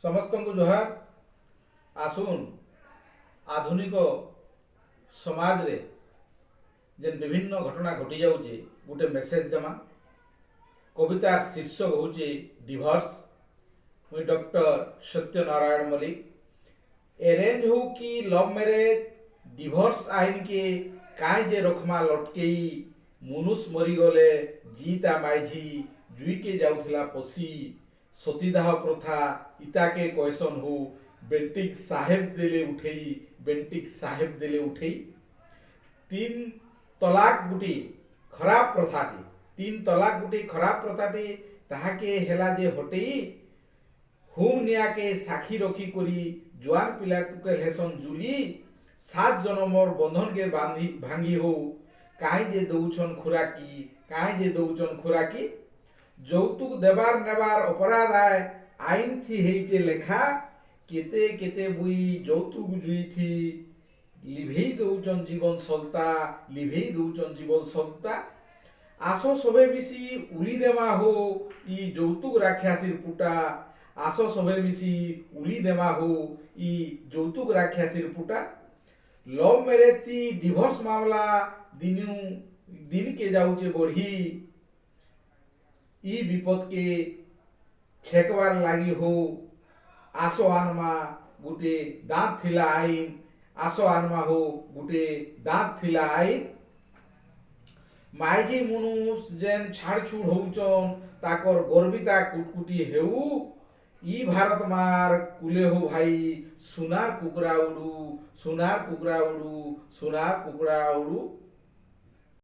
समस्त को जोहार। आसुन आधुनिक समाज रे जेन विभिन्न घटना घटी जाऊे गोटे मेसेज देमा। कवितार शीर्षक हूँ डिभोर्स। मुई डॉक्टर सत्यनारायण मल्लिक। एरेंज हो कि लव मैरेज डिभोर्स आईन के काई जे रखमा लटकेई मुनुष मरीगले जीता माइझी जुई के जाऊला पशी सतीदाह प्रथा इताके कहसन हो बेंटिक साहेब देले उठेई बेंटिक साहेब देले उठेई। तीन तलाक गुटी खराब प्रथाटी तीन तलाक गुटी खराब प्रथाटी ताहाके हेला जे हटेई हुम निया के साखी रखी करी जुआन पिला टुके हेसन जुली 7 जन्मर बंधन के बांधी भांगी हो काई जे दौछन खुराकी काई जे दौछन खुराकी। যৌতুক দেবার নেবার অপরাধ আয় আইন থি হেইছে লেখা কেতে কেতে বুই যৌতুক জুই থি লিভেই দৌচন জীবন সলতা লিভেই দৌচন জীবন সলতা। আসো সবে মিশি উলি দেমা হো ই যৌতুক রাখিয়াসির পুটা আসো সবে মিশি উলি দেমা হো ই যৌতুক রাখিয়াসির পুটা। লভ ম্যারেজ থি ডিভোর্স মামলা দিনু दिन के जाऊचे बढ़ी ই বিপদকে ছেকবার লাগি হো আসো আনমা গুটে দাঁত থিলা আইন আসো আনমা হো গুটে দাঁত থিলা আইন। মাইজি মনুষ যেন ছাড়ছুড় হউচন তাকর গর্বিতা কুটকুটি হেউ ই ভারত মার কুলে হো ভাই সোনার কুকড়া উড়ু সোনার কুকড়া উড়ু সোনার কুকড়া উড়ু।